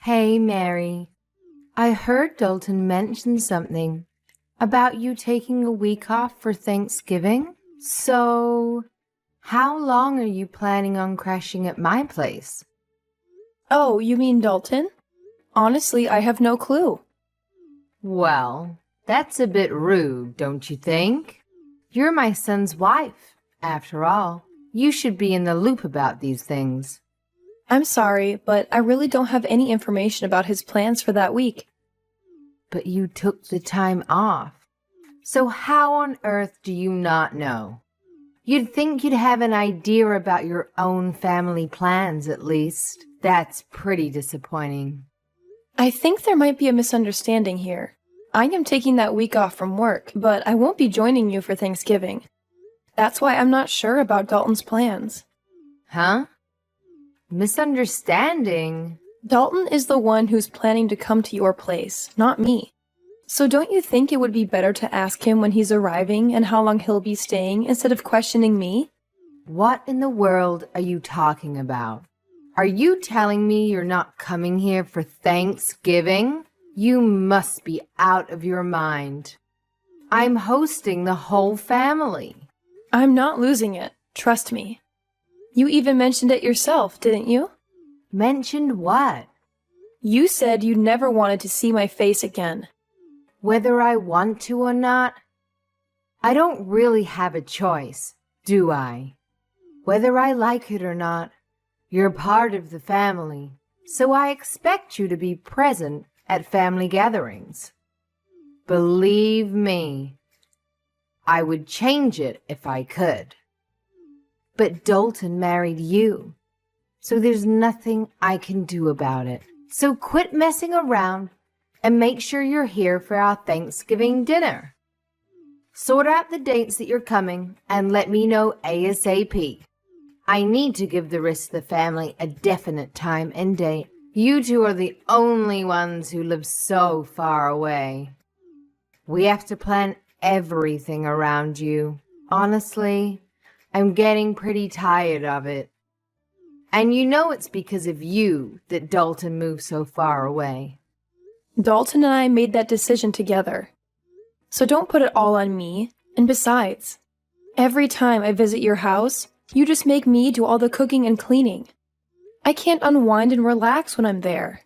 Hey, Mary. I heard Dalton mention something about you taking a week off for Thanksgiving. So, how long are you planning on crashing at my place? Oh, you mean Dalton? Honestly, I have no clue. Well, that's a bit rude, don't you think? You're my son's wife, after all. You should be in the loop about these things. I'm sorry, but I really don't have any information about his plans for that week. But you took the time off. So how on earth do you not know? You'd think you'd have an idea about your own family plans, at least. That's pretty disappointing. I think there might be a misunderstanding here. I am taking that week off from work, but I won't be joining you for Thanksgiving. That's why I'm not sure about Dalton's plans. Huh? Misunderstanding? Dalton is the one who's planning to come to your place, not me. So don't you think it would be better to ask him when he's arriving and how long he'll be staying instead of questioning me? What in the world are you talking about? Are you telling me you're not coming here for Thanksgiving? You must be out of your mind. I'm hosting the whole family. I'm not losing it, trust me. You even mentioned it yourself, didn't you? Mentioned what? You said you never wanted to see my face again. Whether I want to or not? I don't really have a choice, do I? Whether I like it or not, you're part of the family, so I expect you to be present at family gatherings. Believe me, I would change it if I could. But Dalton married you, so there's nothing I can do about it. So quit messing around and make sure you're here for our Thanksgiving dinner. Sort out the dates that you're coming and let me know ASAP. I need to give the rest of the family a definite time and date. You two are the only ones who live so far away. We have to plan everything around you. Honestly, I'm getting pretty tired of it. And you know it's because of you that Dalton moved so far away. Dalton and I made that decision together. So don't put it all on me. And besides, every time I visit your house, you just make me do all the cooking and cleaning. I can't unwind and relax when I'm there.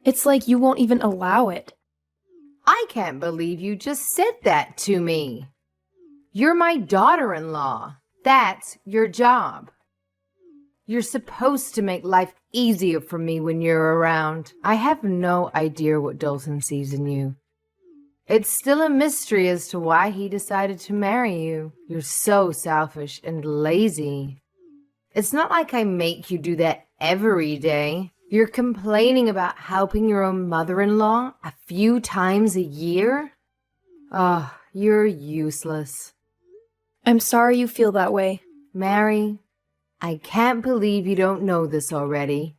It's like you won't even allow it. I can't believe you just said that to me. You're my daughter-in-law. That's your job. You're supposed to make life easier for me when you're around. I have no idea what Dalton sees in you. It's still a mystery as to why he decided to marry you. You're so selfish and lazy. It's not like I make you do that every day. You're complaining about helping your own mother-in-law a few times a year? Oh, you're useless. I'm sorry you feel that way. Mary, I can't believe you don't know this already,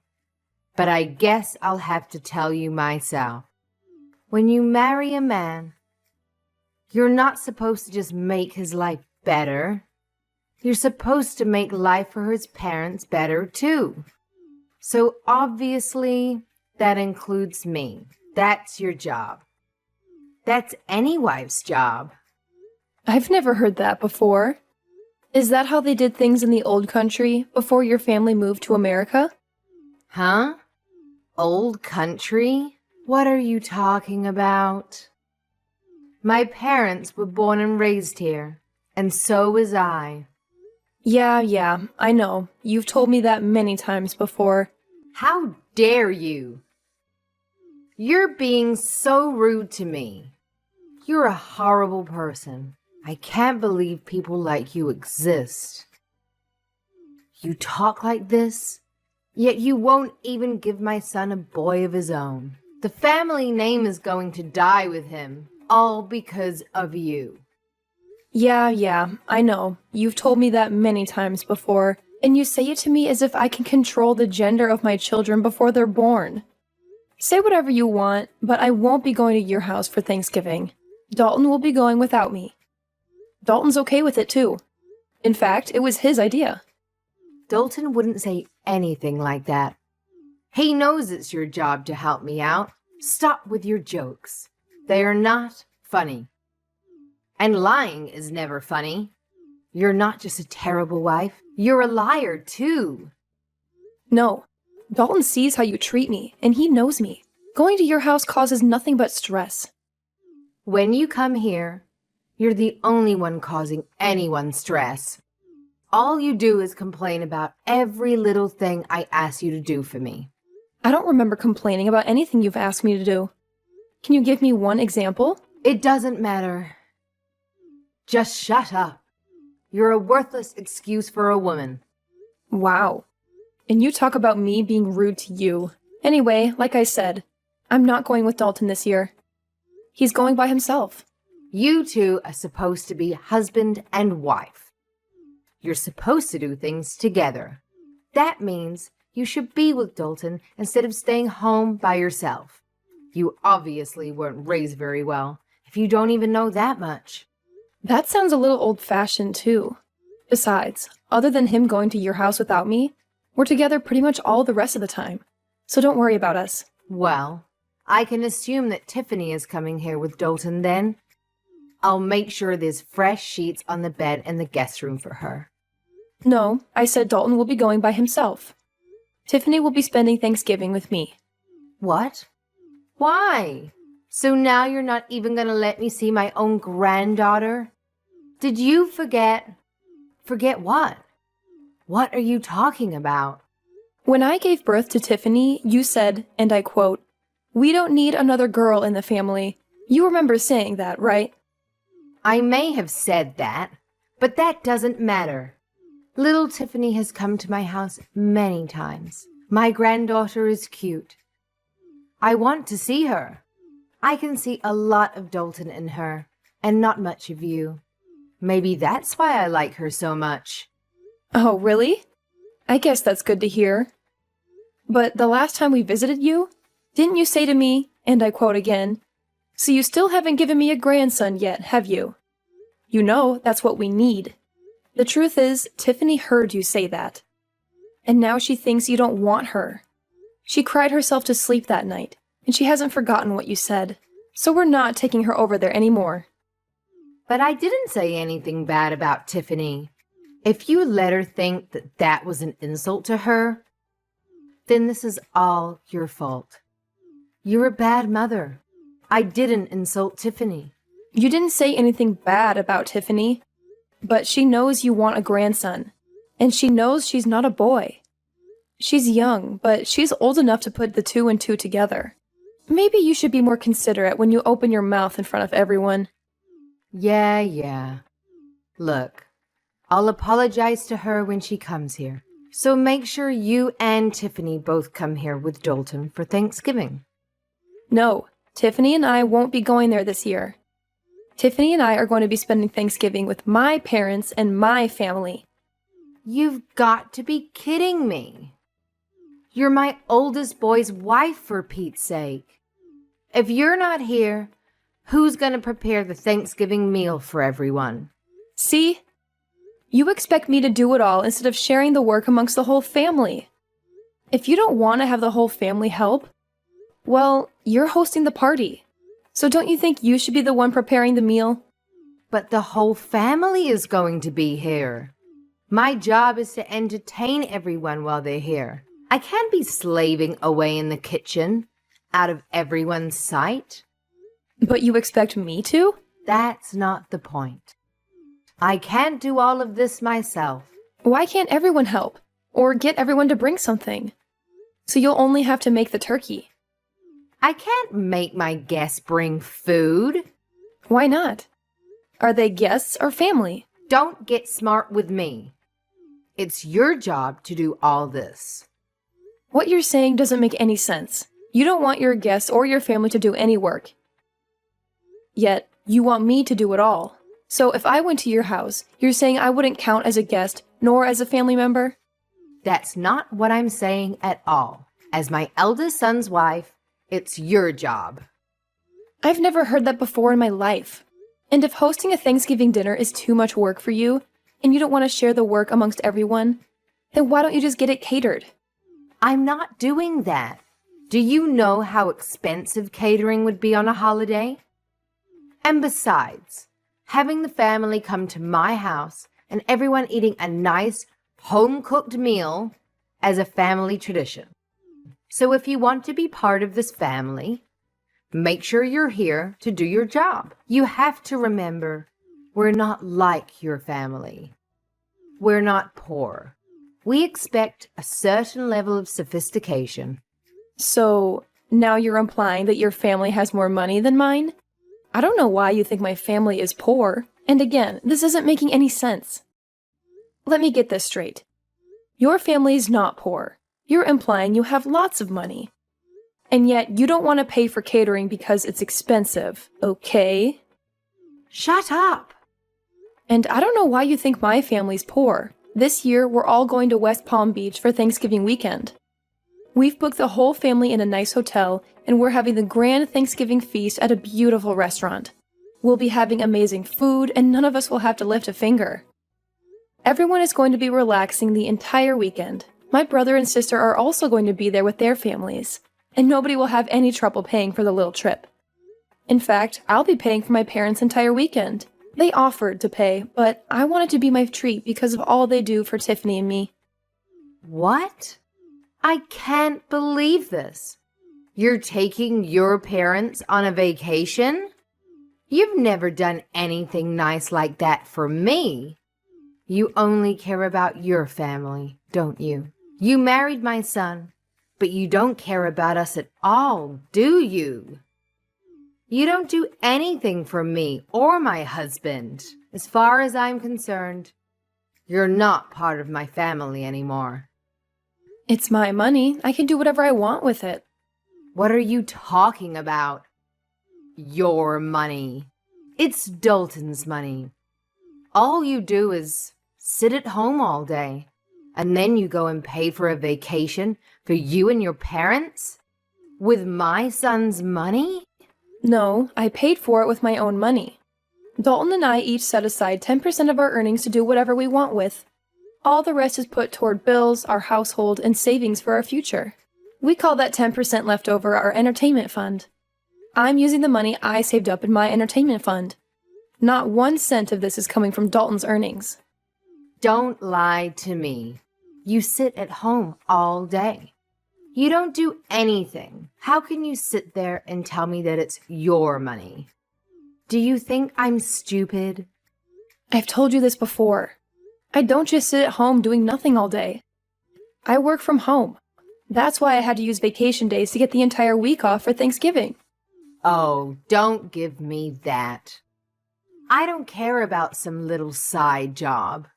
but I guess I'll have to tell you myself. When you marry a man, you're not supposed to just make his life better. You're supposed to make life for his parents better too. So obviously, that includes me. That's your job. That's any wife's job. I've never heard that before. Is that how they did things in the old country before your family moved to America? Huh? Old country? What are you talking about? My parents were born and raised here, and so was I. Yeah, I know. You've told me that many times before. How dare you? You're being so rude to me. You're a horrible person. I can't believe people like you exist. You talk like this, yet you won't even give my son a boy of his own. The family name is going to die with him, all because of you. Yeah, I know. You've told me that many times before, and you say it to me as if I can control the gender of my children before they're born. Say whatever you want, but I won't be going to your house for Thanksgiving. Dalton will be going without me. Dalton's okay with it too. In fact, it was his idea. Dalton wouldn't say anything like that. He knows it's your job to help me out. Stop with your jokes. They are not funny. And lying is never funny. You're not just a terrible wife, you're a liar too. No. Dalton sees how you treat me, and he knows me. Going to your house causes nothing but stress. When you come here, you're the only one causing anyone stress. All you do is complain about every little thing I ask you to do for me. I don't remember complaining about anything you've asked me to do. Can you give me one example? It doesn't matter. Just shut up. You're a worthless excuse for a woman. Wow. And you talk about me being rude to you. Anyway, like I said, I'm not going with Dalton this year. He's going by himself. You two are supposed to be husband and wife. You're supposed to do things together. That means you should be with Dalton instead of staying home by yourself. You obviously weren't raised very well, if you don't even know that much. That sounds a little old-fashioned, too. Besides, other than him going to your house without me, we're together pretty much all the rest of the time. So don't worry about us. Well, I can assume that Tiffany is coming here with Dalton then. I'll make sure there's fresh sheets on the bed in the guest room for her. No, I said Dalton will be going by himself. Tiffany will be spending Thanksgiving with me. What? Why? So now you're not even going to let me see my own granddaughter? Did you forget? Forget what? What are you talking about? When I gave birth to Tiffany, you said, and I quote, "We don't need another girl in the family." You remember saying that, right? I may have said that, but that doesn't matter. Little Tiffany has come to my house many times. My granddaughter is cute. I want to see her. I can see a lot of Dalton in her, and not much of you. Maybe that's why I like her so much. Oh, really? I guess that's good to hear. But the last time we visited you, didn't you say to me, and I quote again, "So you still haven't given me a grandson yet, have you?" You know, that's what we need. The truth is, Tiffany heard you say that. And now she thinks you don't want her. She cried herself to sleep that night, and she hasn't forgotten what you said. So we're not taking her over there anymore. But I didn't say anything bad about Tiffany. If you let her think that that was an insult to her, then this is all your fault. You're a bad mother. I didn't insult Tiffany. You didn't say anything bad about Tiffany, but she knows you want a grandson, and she knows she's not a boy. She's young, but she's old enough to put the two and two together. Maybe you should be more considerate when you open your mouth in front of everyone. Yeah. Look, I'll apologize to her when she comes here. So make sure you and Tiffany both come here with Dalton for Thanksgiving. No, Tiffany and I won't be going there this year. Tiffany and I are going to be spending Thanksgiving with my parents and my family. You've got to be kidding me. You're my oldest boy's wife, for Pete's sake. If you're not here, who's going to prepare the Thanksgiving meal for everyone? See? You expect me to do it all instead of sharing the work amongst the whole family. If you don't want to have the whole family help, well, you're hosting the party. So don't you think you should be the one preparing the meal? But the whole family is going to be here. My job is to entertain everyone while they're here. I can't be slaving away in the kitchen, out of everyone's sight. But you expect me to? That's not the point. I can't do all of this myself. Why can't everyone help? Or get everyone to bring something? So you'll only have to make the turkey. I can't make my guests bring food. Why not? Are they guests or family? Don't get smart with me. It's your job to do all this. What you're saying doesn't make any sense. You don't want your guests or your family to do any work. Yet, you want me to do it all. So if I went to your house, you're saying I wouldn't count as a guest, nor as a family member? That's not what I'm saying at all. As my eldest son's wife, it's your job. I've never heard that before in my life. And if hosting a Thanksgiving dinner is too much work for you, and you don't want to share the work amongst everyone, then why don't you just get it catered? I'm not doing that. Do you know how expensive catering would be on a holiday? And besides, having the family come to my house and everyone eating a nice home-cooked meal as a family tradition. So if you want to be part of this family, make sure you're here to do your job. You have to remember, we're not like your family. We're not poor. We expect a certain level of sophistication. So, now you're implying that your family has more money than mine? I don't know why you think my family is poor. And again, this isn't making any sense. Let me get this straight. Your family is not poor. You're implying you have lots of money. And yet, you don't want to pay for catering because it's expensive, okay? Shut up! And I don't know why you think my family's poor. This year, we're all going to West Palm Beach for Thanksgiving weekend. We've booked the whole family in a nice hotel, and we're having the grand Thanksgiving feast at a beautiful restaurant. We'll be having amazing food, and none of us will have to lift a finger. Everyone is going to be relaxing the entire weekend. My brother and sister are also going to be there with their families, and nobody will have any trouble paying for the little trip. In fact, I'll be paying for my parents' entire weekend. They offered to pay, but I wanted to be my treat because of all they do for Tiffany and me. What? I can't believe this. You're taking your parents on a vacation? You've never done anything nice like that for me. You only care about your family, don't you? You married my son, but you don't care about us at all, do you? You don't do anything for me or my husband. As far as I'm concerned, you're not part of my family anymore. It's my money. I can do whatever I want with it. What are you talking about? Your money. It's Dalton's money. All you do is sit at home all day, and then you go and pay for a vacation for you and your parents? With my son's money? No, I paid for it with my own money. Dalton and I each set aside 10% of our earnings to do whatever we want with. All the rest is put toward bills, our household, and savings for our future. We call that 10% left over our entertainment fund. I'm using the money I saved up in my entertainment fund. Not 1 cent of this is coming from Dalton's earnings. Don't lie to me. You sit at home all day. You don't do anything. How can you sit there and tell me that it's your money? Do you think I'm stupid? I've told you this before. I don't just sit at home doing nothing all day. I work from home. That's why I had to use vacation days to get the entire week off for Thanksgiving. Oh, don't give me that. I don't care about some little side job.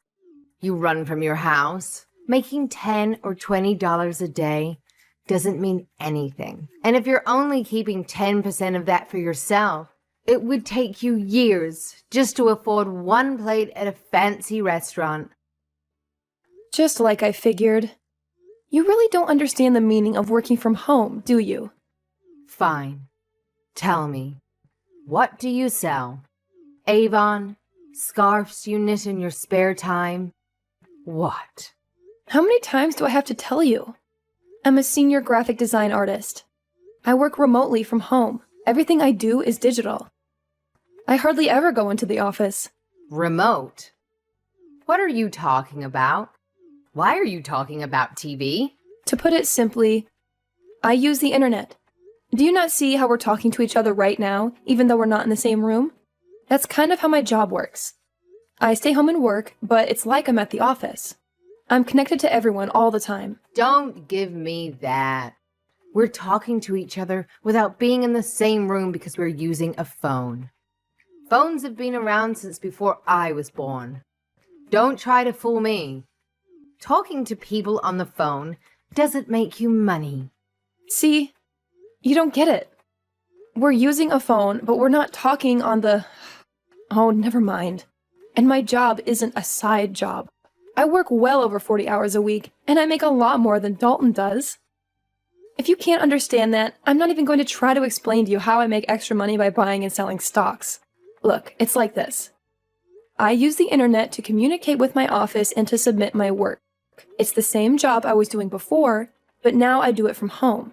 You run from your house. Making $10 or $20 a day doesn't mean anything. And if you're only keeping 10% of that for yourself, it would take you years just to afford 1 plate at a fancy restaurant. Just like I figured. You really don't understand the meaning of working from home, do you? Fine. Tell me, what do you sell? Avon? Scarves you knit in your spare time? What? How many times do I have to tell you? I'm a senior graphic design artist. I work remotely from home. Everything I do is digital. I hardly ever go into the office. Remote? What are you talking about? Why are you talking about TV? To put it simply, I use the internet. Do you not see how we're talking to each other right now, even though we're not in the same room? That's kind of how my job works. I stay home and work, but it's like I'm at the office. I'm connected to everyone all the time. Don't give me that. We're talking to each other without being in the same room because we're using a phone. Phones have been around since before I was born. Don't try to fool me. Talking to people on the phone doesn't make you money. See? You don't get it. We're using a phone, but we're not talking on the... Oh, never mind. And my job isn't a side job. I work well over 40 hours a week, and I make a lot more than Dalton does. If you can't understand that, I'm not even going to try to explain to you how I make extra money by buying and selling stocks. Look, it's like this. I use the internet to communicate with my office and to submit my work. It's the same job I was doing before, but now I do it from home.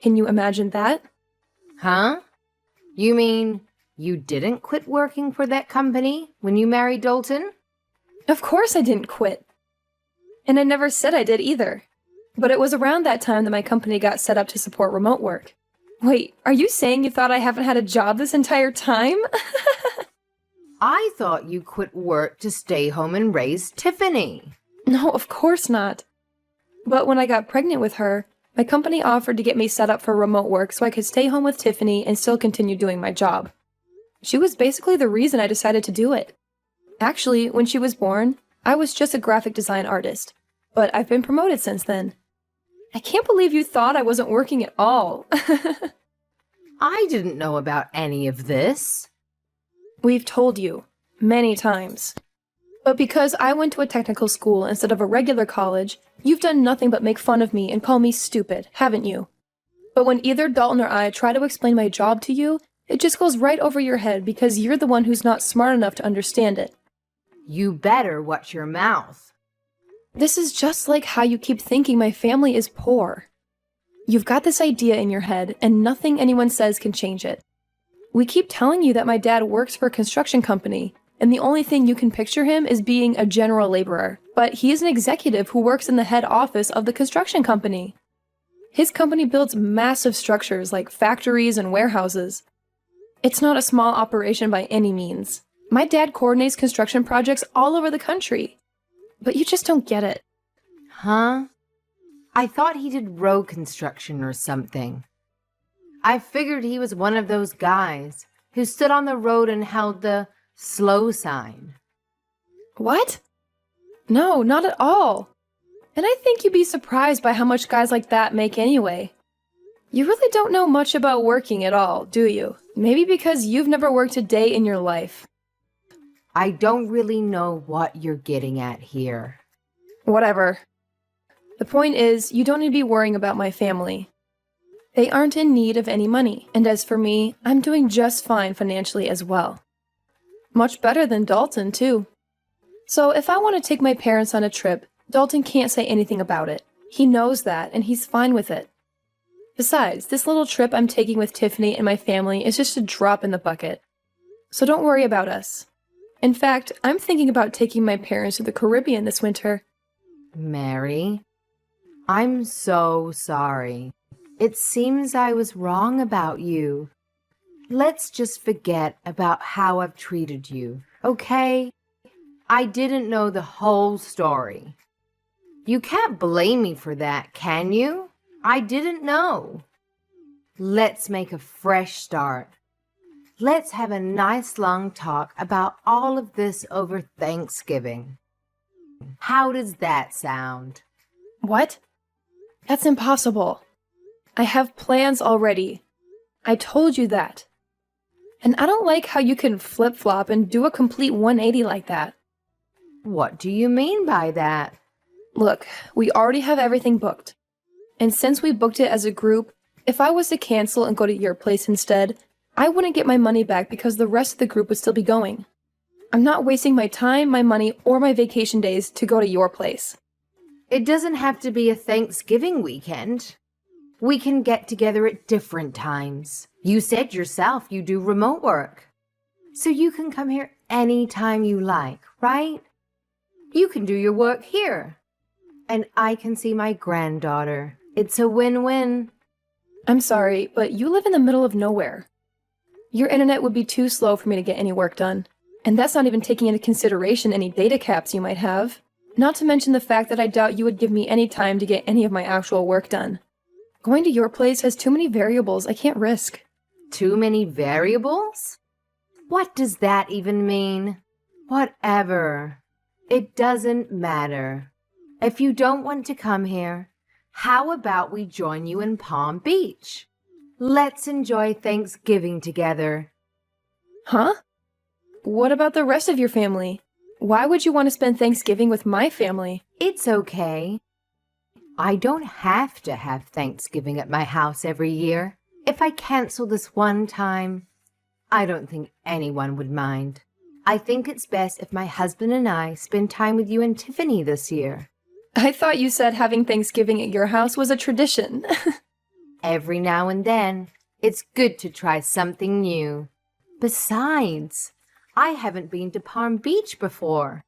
Can you imagine that? Huh? You mean you didn't quit working for that company when you married Dalton? Of course I didn't quit. And I never said I did either. But it was around that time that my company got set up to support remote work. Wait, are you saying you thought I haven't had a job this entire time? I thought you quit work to stay home and raise Tiffany. No, of course not. But when I got pregnant with her, my company offered to get me set up for remote work so I could stay home with Tiffany and still continue doing my job. She was basically the reason I decided to do it. Actually, when she was born, I was just a graphic design artist, but I've been promoted since then. I can't believe you thought I wasn't working at all. I didn't know about any of this. We've told you, many times. But because I went to a technical school instead of a regular college, you've done nothing but make fun of me and call me stupid, haven't you? But when either Dalton or I try to explain my job to you, it just goes right over your head because you're the one who's not smart enough to understand it. You better watch your mouth. This is just like how you keep thinking my family is poor. You've got this idea in your head, and nothing anyone says can change it. We keep telling you that my dad works for a construction company, and the only thing you can picture him is being a general laborer. But he is an executive who works in the head office of the construction company. His company builds massive structures like factories and warehouses. It's not a small operation by any means. My dad coordinates construction projects all over the country. But you just don't get it. Huh? I thought he did road construction or something. I figured he was one of those guys who stood on the road and held the slow sign. What? No, not at all. And I think you'd be surprised by how much guys like that make anyway. You really don't know much about working at all, do you? Maybe because you've never worked a day in your life. I don't really know what you're getting at here. Whatever. The point is, you don't need to be worrying about my family. They aren't in need of any money, and as for me, I'm doing just fine financially as well. Much better than Dalton, too. So if I want to take my parents on a trip, Dalton can't say anything about it. He knows that, and he's fine with it. Besides, this little trip I'm taking with Tiffany and my family is just a drop in the bucket. So don't worry about us. In fact, I'm thinking about taking my parents to the Caribbean this winter. Mary, I'm so sorry. It seems I was wrong about you. Let's just forget about how I've treated you, okay? I didn't know the whole story. You can't blame me for that, can you? I didn't know. Let's make a fresh start. Let's have a nice long talk about all of this over Thanksgiving. How does that sound? What? That's impossible. I have plans already. I told you that. And I don't like how you can flip-flop and do a complete 180 like that. What do you mean by that? Look, we already have everything booked. And since we booked it as a group, if I was to cancel and go to your place instead, I wouldn't get my money back because the rest of the group would still be going. I'm not wasting my time, my money, or my vacation days to go to your place. It doesn't have to be a Thanksgiving weekend. We can get together at different times. You said yourself you do remote work. So you can come here anytime you like, right? You can do your work here. And I can see my granddaughter. It's a win-win. I'm sorry, but you live in the middle of nowhere. Your internet would be too slow for me to get any work done. And that's not even taking into consideration any data caps you might have. Not to mention the fact that I doubt you would give me any time to get any of my actual work done. Going to your place has too many variables I can't risk. Too many variables? What does that even mean? Whatever. It doesn't matter. If you don't want to come here, how about we join you in Palm Beach? Let's enjoy Thanksgiving together. Huh? What about the rest of your family? Why would you want to spend Thanksgiving with my family? It's okay. I don't have to have Thanksgiving at my house every year. If I cancel this one time, I don't think anyone would mind. I think it's best if my husband and I spend time with you and Tiffany this year. I thought you said having Thanksgiving at your house was a tradition. Every now and then, it's good to try something new. Besides, I haven't been to Palm Beach before.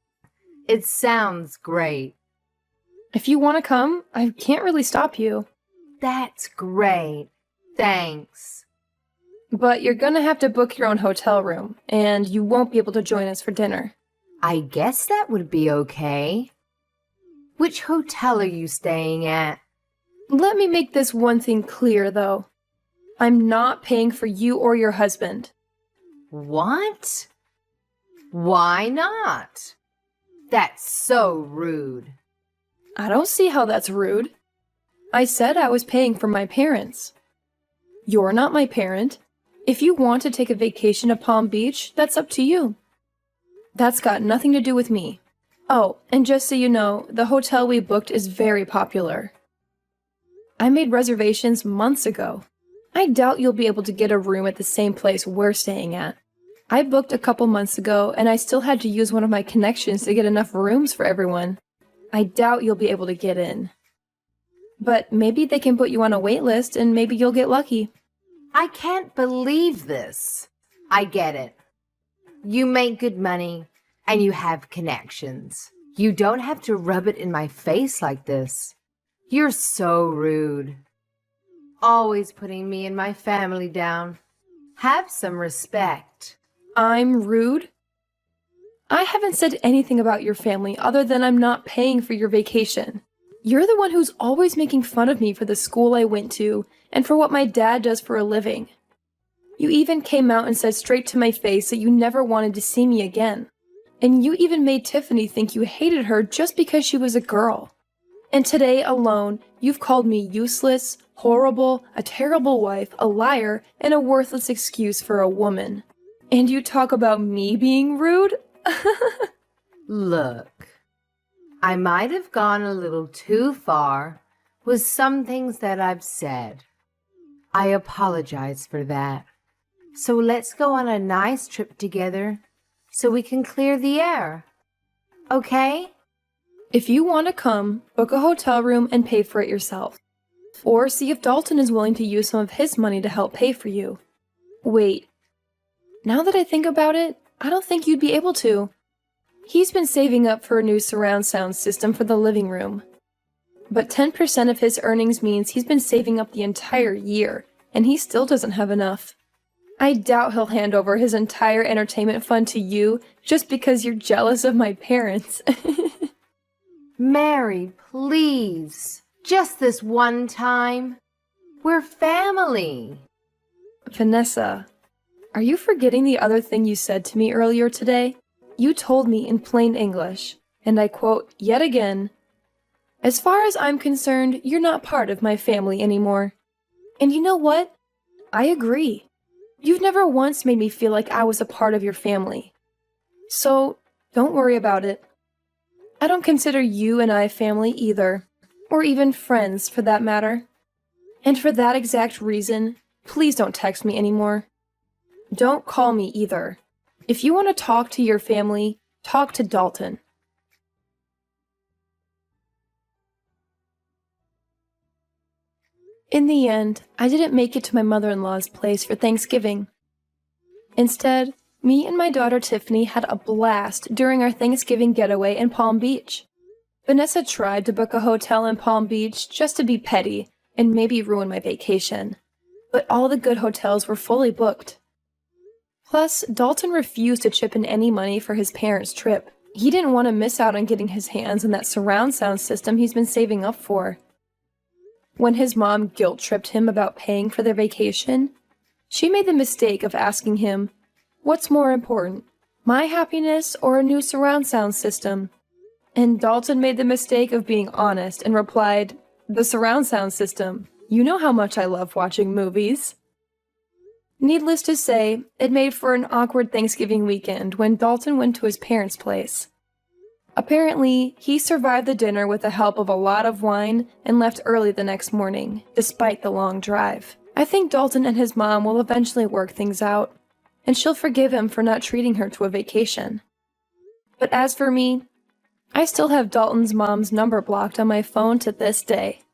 It sounds great. If you want to come, I can't really stop you. That's great. Thanks. But you're gonna have to book your own hotel room, and you won't be able to join us for dinner. I guess that would be okay. Which hotel are you staying at? Let me make this one thing clear, though. I'm not paying for you or your husband. What? Why not? That's so rude. I don't see how that's rude. I said I was paying for my parents. You're not my parent. If you want to take a vacation to Palm Beach, that's up to you. That's got nothing to do with me. Oh, and just so you know, the hotel we booked is very popular. I made reservations months ago. I doubt you'll be able to get a room at the same place we're staying at. I booked a couple months ago, and I still had to use one of my connections to get enough rooms for everyone. I doubt you'll be able to get in. But maybe they can put you on a wait list, and maybe you'll get lucky. I can't believe this. I get it. You make good money, and you have connections. You don't have to rub it in my face like this. You're so rude. Always putting me and my family down. Have some respect. I'm rude? I haven't said anything about your family other than I'm not paying for your vacation. You're the one who's always making fun of me for the school I went to and for what my dad does for a living. You even came out and said straight to my face that you never wanted to see me again. And you even made Tiffany think you hated her just because she was a girl. And today alone, you've called me useless, horrible, a terrible wife, a liar, and a worthless excuse for a woman. And you talk about me being rude? Look, I might have gone a little too far with some things that I've said. I apologize for that. So let's go on a nice trip together so we can clear the air. Okay? If you want to come, book a hotel room and pay for it yourself. Or see if Dalton is willing to use some of his money to help pay for you. Wait. Now that I think about it, I don't think you'd be able to. He's been saving up for a new surround sound system for the living room. But 10% of his earnings means he's been saving up the entire year, and he still doesn't have enough. I doubt he'll hand over his entire entertainment fund to you just because you're jealous of my parents. Mary, please. Just this one time. We're family. Vanessa, are you forgetting the other thing you said to me earlier today? You told me in plain English, and I quote yet again, "As far as I'm concerned, you're not part of my family anymore." And you know what? I agree. You've never once made me feel like I was a part of your family. So, don't worry about it. I don't consider you and I family either, or even friends for that matter. And for that exact reason, please don't text me anymore. Don't call me either. If you want to talk to your family, talk to Dalton. In the end, I didn't make it to my mother-in-law's place for Thanksgiving. Instead, me and my daughter Tiffany had a blast during our Thanksgiving getaway in Palm Beach. Vanessa tried to book a hotel in Palm Beach just to be petty and maybe ruin my vacation. But all the good hotels were fully booked. Plus, Dalton refused to chip in any money for his parents' trip. He didn't want to miss out on getting his hands on that surround sound system he's been saving up for. When his mom guilt-tripped him about paying for their vacation, she made the mistake of asking him, "What's more important, my happiness or a new surround sound system?" And Dalton made the mistake of being honest and replied, "The surround sound system. You know how much I love watching movies." Needless to say, it made for an awkward Thanksgiving weekend when Dalton went to his parents' place. Apparently, he survived the dinner with the help of a lot of wine and left early the next morning, despite the long drive. I think Dalton and his mom will eventually work things out, and she'll forgive him for not treating her to a vacation. But as for me, I still have Dalton's mom's number blocked on my phone to this day.